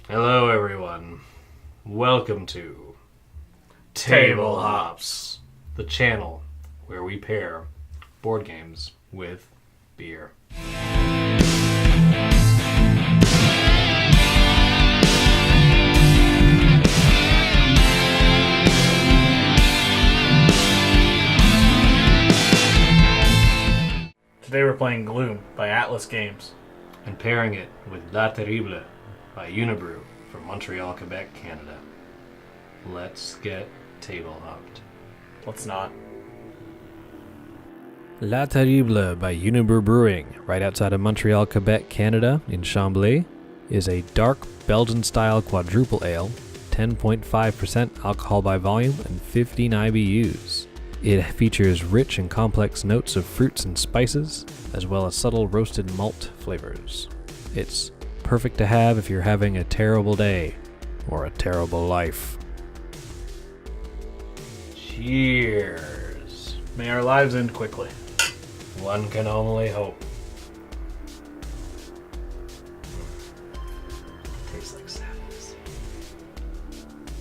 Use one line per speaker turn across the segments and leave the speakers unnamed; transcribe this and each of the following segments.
Hello, everyone. Welcome to
TableHops,
the channel where we pair board games with beer.
Today we're playing Gloom by Atlas Games.
And pairing it with La Terrible by Unibroue from Montreal, Quebec, Canada. Let's get table hopped.
Let's not.
La Terrible by Unibroue Brewing, right outside of Montreal, Quebec, Canada, in Chambly, is a dark Belgian-style quadruple ale, 10.5% alcohol by volume, and 15 IBUs. It features rich and complex notes of fruits and spices, as well as subtle roasted malt flavors. It's perfect to have if you're having a terrible day or a terrible life. Cheers.
May our lives end quickly.
One can only hope. Tastes like sadness.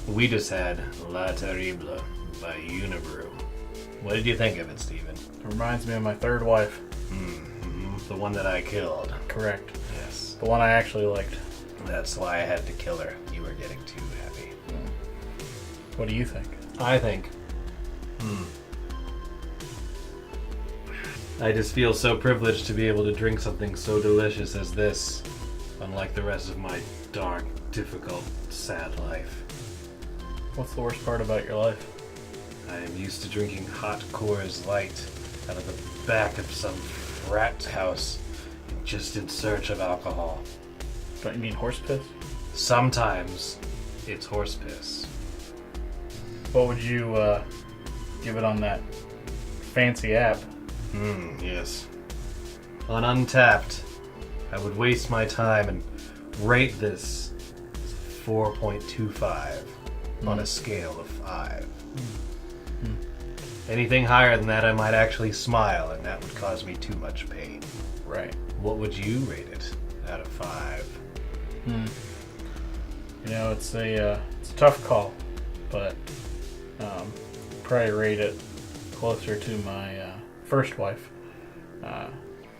We just had La Terrible by Unibroue. What did you think of it, Steven?
It reminds me of my third wife.
The one that I killed.
Correct.
Yes.
The one I actually liked.
That's why I had to kill her. You were getting too happy.
What do you think?
I think. I just feel so privileged to be able to drink something so delicious as this, unlike the rest of my dark, difficult, sad life.
What's the worst part about your life?
I am used to drinking hot Coors Light out of the back of some frat house, just in search of alcohol.
Don't you mean horse piss?
Sometimes it's horse piss.
What would you give it on that fancy app?
Yes. On Untapped, I would waste my time and rate this 4.25 on a scale of 5. Anything higher than that, I might actually smile, and that would cause me too much pain.
Right.
What would you rate it out of 5?
You know, it's a tough call, but probably rate it closer to my first wife.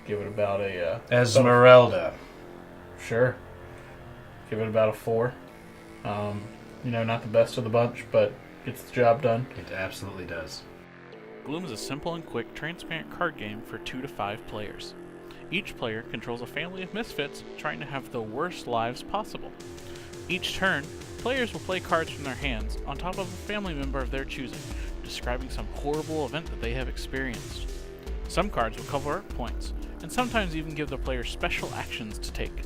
Give it about a
Esmeralda.
Sure. Give it about a 4. Not the best of the bunch, but gets the job done.
It absolutely does.
Gloom is a simple and quick, transparent card game for 2 to 5 players. Each player controls a family of misfits trying to have the worst lives possible. Each turn, players will play cards from their hands on top of a family member of their choosing, describing some horrible event that they have experienced. Some cards will cover up points, and sometimes even give the player special actions to take.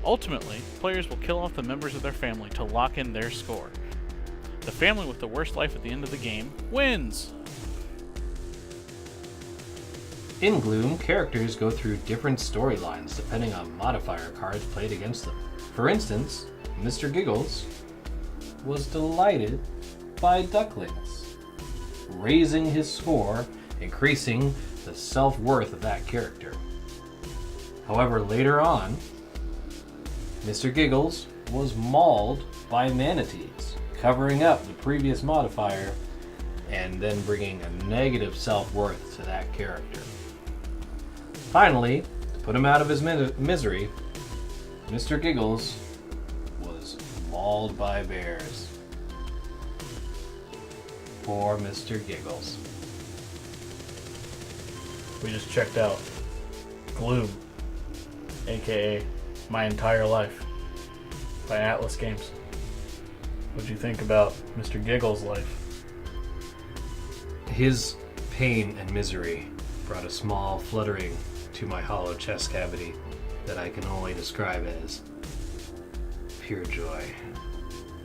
Ultimately, players will kill off the members of their family to lock in their score. The family with the worst life at the end of the game wins!
In Gloom, characters go through different storylines depending on modifier cards played against them. For instance, Mr. Giggles was delighted by ducklings, raising his score, increasing the self-worth of that character. However, later on, Mr. Giggles was mauled by manatees, covering up the previous modifier and then bringing a negative self-worth to that character. Finally, to put him out of his misery, Mr. Giggles was mauled by bears. Poor Mr. Giggles.
We just checked out Gloom, aka My Entire Life, by Atlas Games. What'd you think about Mr. Giggles' life?
His pain and misery brought a small fluttering to my hollow chest cavity that I can only describe as pure joy.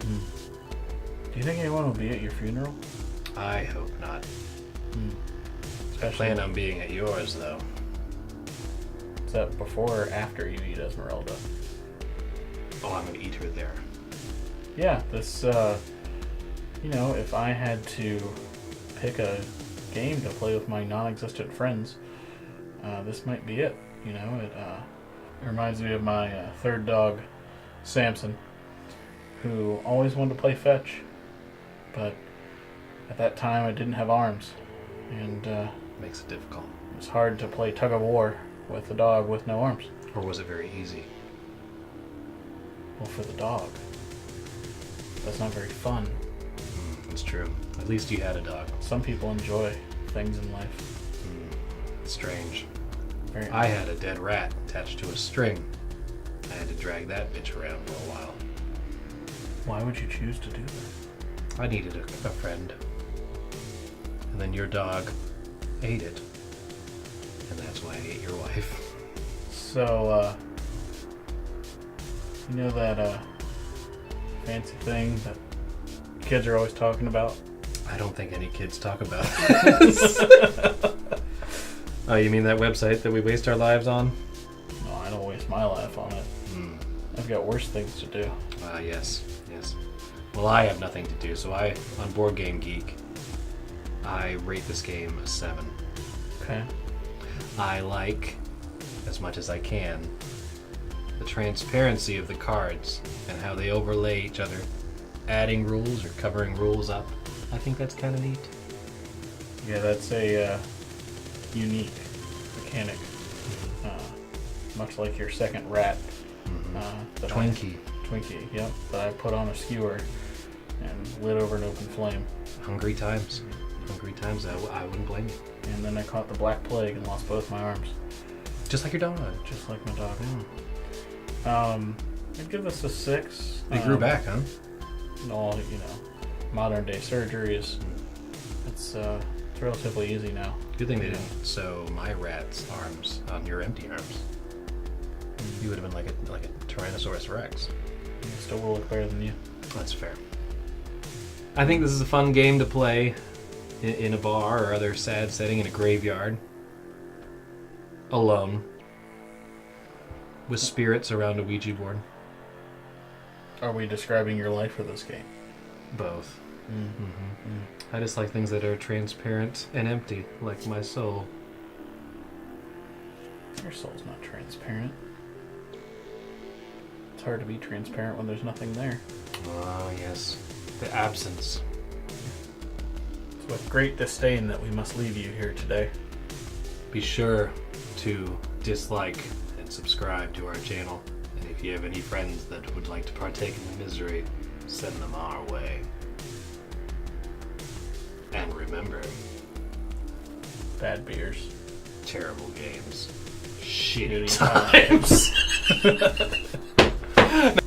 Do you think anyone will be at your funeral?
I hope not. I
Especially
plan on being at yours, though.
Is that before or after you eat Esmeralda?
Oh, I'm gonna eat her there.
Yeah, this, if I had to pick a game to play with my non-existent friends, this might be it. It reminds me of my third dog, Samson, who always wanted to play fetch, but at that time I didn't have arms, and
Makes it difficult.
it was hard to play tug of war with a dog with no arms.
Or was it very easy?
Well, for the dog, that's not very fun.
It's true. At least you had a dog.
Some people enjoy things in life.
Strange.
Very
I had a dead rat attached to a string. I had to drag that bitch around for a while.
Why would you choose to do that?
I needed a friend. And then your dog ate it. And that's why I ate your wife.
So, you know that fancy thing that kids are always talking about?
I don't think any kids talk about this. Oh, you mean that website that we waste our lives on?
No, I don't waste my life on it. I've got worse things to do.
Yes. Well, I have nothing to do, so on Board Game Geek, I rate this game a 7.
Okay.
I like, as much as I can, the transparency of the cards and how they overlay each other, adding rules or covering rules up. I think that's kind of neat.
Yeah, that's a unique mechanic. Much like your second rat.
Twinkie.
Twinkie, yep. That I put on a skewer and lit over an open flame.
Hungry times. I wouldn't blame you.
And then I caught the Black Plague and lost both my arms.
Just like your dog.
Just like my dog. I'd give this a 6.
They grew back, huh?
No, modern day surgery is it's relatively easy now.
Good thing they didn't sew my rat's arms on your empty arms. You would have been like a Tyrannosaurus Rex.
You still will look better than you.
That's fair. I think this is a fun game to play in a bar or other sad setting, in a graveyard, alone, with spirits around a Ouija board.
Are we describing your life for this game?
Both. I just like things that are transparent and empty, like my soul.
Your soul's not transparent. It's hard to be transparent when there's nothing there.
Oh, yes. The absence.
It's with great disdain that we must leave you here today.
Be sure to dislike and subscribe to our channel. And if you have any friends that would like to partake in the misery, send them our way. And remember,
Bad beers.
terrible games, shitty
Shitty
times.